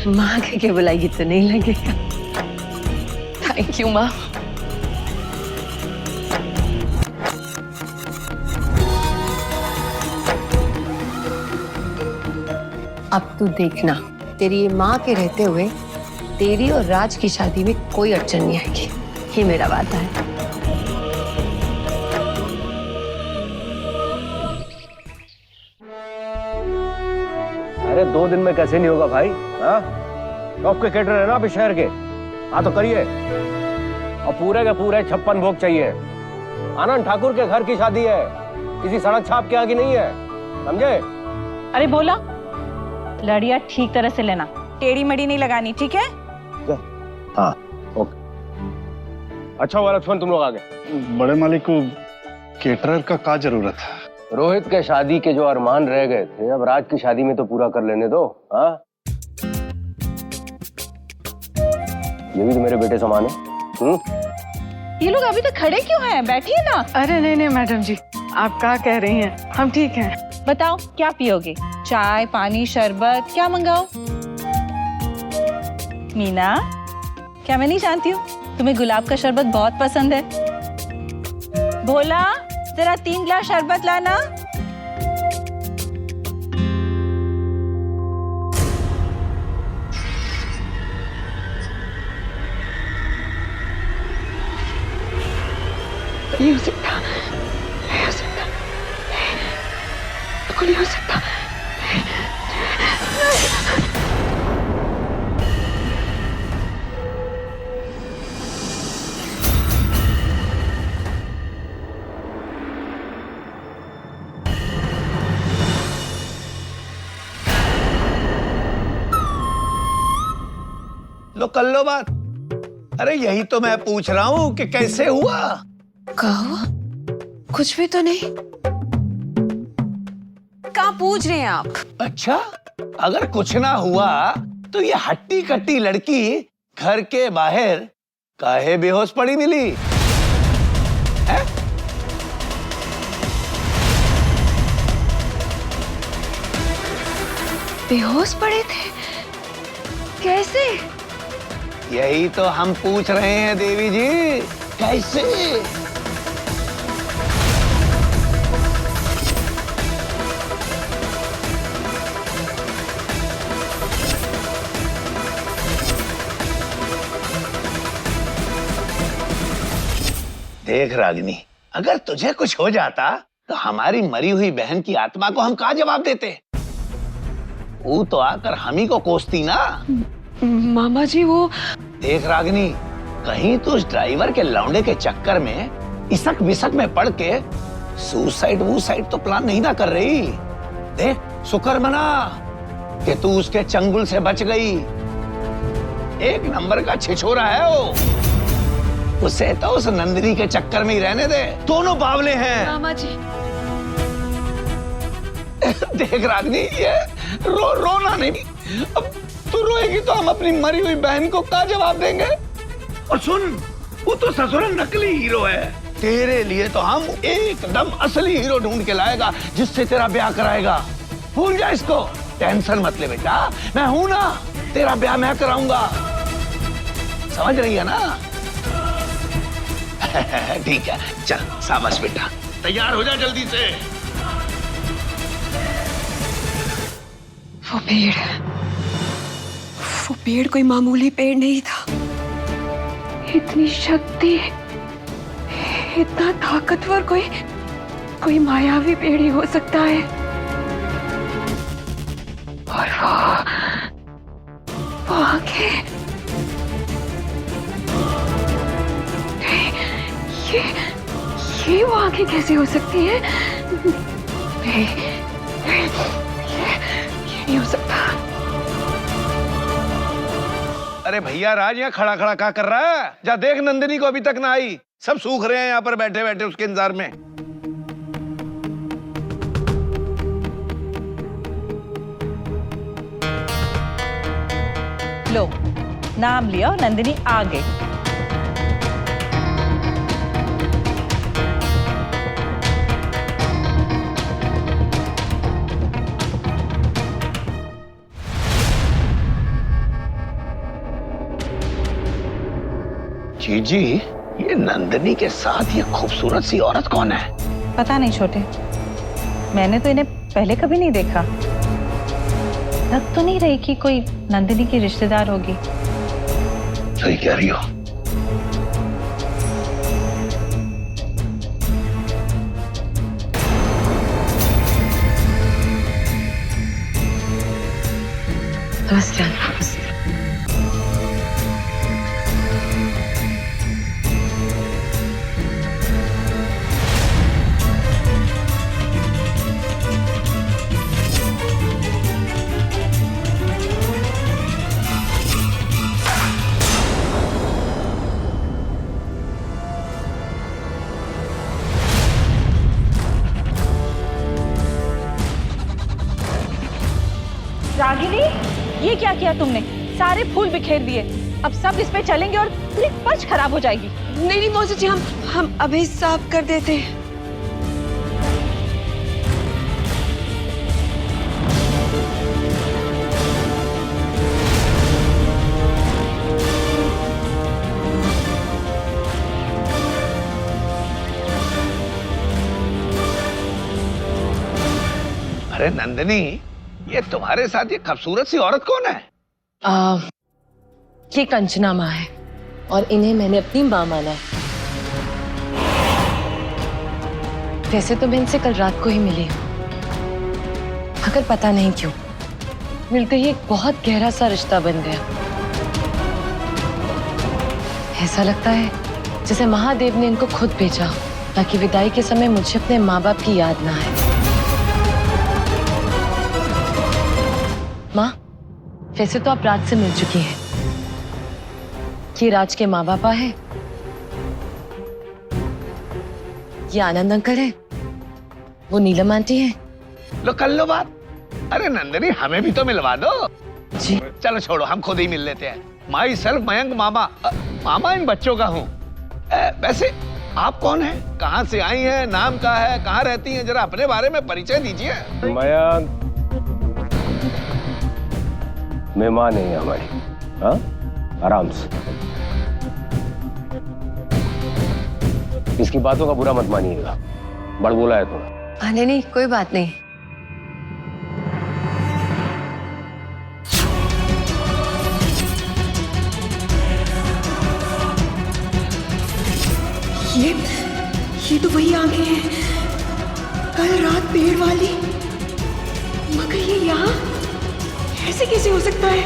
माँ कह के बुलाएगी तो नहीं लगेगा। थैंक यू माँ। अब तू देखना, तेरी माँ के रहते हुए तेरी और राज की शादी में कोई अड़चन नहीं आएगी। ये मेरा वादा है। अरे 2 दिन में कैसे नहीं होगा भाई? हाँ, टॉप के कैटर है ना अभी शहर के। हाँ तो करिए। और पूरे के पूरे 56 भोग चाहिए। आनंद ठाकुर के घर की शादी है, किसी सड़क छाप के आगे नहीं है, समझे? अरे बोला, लड़िया ठीक तरह से लेना, टेढ़ी मेढ़ी नहीं लगानी, ठीक है? हाँ ओके। अच्छा हुआ लक्ष्मण तुम लोग आ गए। बड़े मालिक को केटरर का क्या जरूरत है? रोहित के शादी के जो अरमान रह गए थे, अब राज की शादी में तो पूरा कर लेने दो। हाँ, ये भी तो मेरे बेटे समान है। ये लोग अभी तक खड़े क्यों हैं? बैठिए ना। अरे नहीं नहीं मैडम जी, आप क्या कह रही हैं? हम ठीक हैं। बताओ क्या पियोगे? चाय, पानी, शरबत, क्या मंगाओ? मीना, क्या मैं नहीं जानती हूँ तुम्हें गुलाब का शरबत बहुत पसंद है? भोला, जरा 3 गिलास शरबत लाना। नहीं हो सकता, नहीं हो सकता, नहीं हो सकता। लो कर लो बात। अरे यही तो मैं पूछ रहा हूँ कि कैसे हुआ? क्या हुआ? कुछ भी तो नहीं। कहाँ पूछ रहे हैं आप? अच्छा, अगर कुछ ना हुआ तो ये हट्टी कट्टी लड़की घर के बाहर काहे बेहोश पड़ी मिली है? बेहोश पड़े थे? कैसे? यही तो हम पूछ रहे हैं देवी जी, कैसे? देख रागिनी, अगर तुझे कुछ हो जाता तो हमारी मरी हुई बहन की आत्मा को हम क्या जवाब देते? वो तो आकर हम ही को कोसती ना। मामा जी वो देख रागिनी, कहीं तो उस ड्राइवर के लौंडे के चक्कर में इसक विसक में पड़ के सुसाइड तो प्लान नहीं ना कर रही। देख शुक्र मना कि तू उसके चंगुल से बच गई। 1 नंबर का छिछोरा है वो। उसे तो उस नंदिनी के चक्कर में ही रहने दे, दोनों बावले हैं। मामा जी देख रागिनी, ये रोना नहीं। अब तू रोएगी तो हम अपनी मरी हुई बहन को क्या जवाब देंगे? और सुन, वो तो ससुर नकली हीरो है। तेरे लिए तो हम एकदम असली हीरो ढूंढ के लाएगा जिससे तेरा ब्याह कराएगा। भूल जा इसको, टेंशन मत ले बेटा, मैं हूं ना, तेरा ब्याह मैं कराऊंगा। समझ रही है ना? ठीक है, चल शाबाश बेटा, तैयार हो जा जल्दी से। वो पेड़ कोई मामूली पेड़ नहीं था। इतनी शक्ति, इतना ताकतवर कोई मायावी पेड़ ही हो सकता है। और वो आंखें, ये वो आंखें कैसे हो सकती हैं? ये नहीं हो सकता। अरे भैया राज यहाँ खड़ा खड़ा क्या कर रहा है? जा देख, नंदिनी को अभी तक ना आई। सब सूख रहे हैं यहाँ पर बैठे बैठे उसके इंतजार में। लो, नाम लिया और नंदिनी आ गई। जीजी, ये नंदिनी के साथ ये खूबसूरत सी औरत कौन है? पता नहीं छोटे, मैंने तो इन्हें पहले कभी नहीं देखा। लग तो नहीं रही कि कोई नंदिनी की रिश्तेदार होगी। सही कह रही हो। नमस्ते। रागिनी, ये क्या किया तुमने? सारे फूल बिखेर दिए। अब सब इस पे चलेंगे और पूरी फर्श खराब हो जाएगी। नहीं मौसी जी, हम अभी साफ कर देते हैं। अरे नंदिनी, ये तुम्हारे साथ ये खूबसूरत सी औरत कौन है? ये कंचना माँ है और इन्हें मैंने अपनी माँ माना है। वैसे तो मैं इनसे कल रात को ही मिली हूँ, मगर पता नहीं क्यों मिलते ही एक बहुत गहरा सा रिश्ता बन गया। ऐसा लगता है जैसे महादेव ने इनको खुद भेजा ताकि विदाई के समय मुझे अपने माँ बाप की याद ना आए। माँ, वैसे तो आप राज से मिल चुकी हैं। ये राज के माँ बापा है, ये आनंद अंकल है, वो नीलम आंटी है। लो कर लो बात। अरे नंदिनी, हमें भी तो मिलवा दो। जी चलो छोड़ो, हम खुद ही मिल लेते हैं। माई सेल्फ मयंक मामा। मामा इन बच्चों का हूँ। वैसे आप कौन हैं? कहाँ से आई हैं? नाम क्या है? कहाँ रहती हैं? जरा अपने बारे में परिचय दीजिए। मयंक मेहमान है हमारी। हाँ, आराम से। इसकी बातों का बुरा मत मानिएगा, बड़ बोला है थोड़ा। नहीं नहीं, कोई बात नहीं। ये तो वही आंखें हैं कल रात पेड़ वाली, मगर ये यहाँ ऐसे कैसे हो सकता है?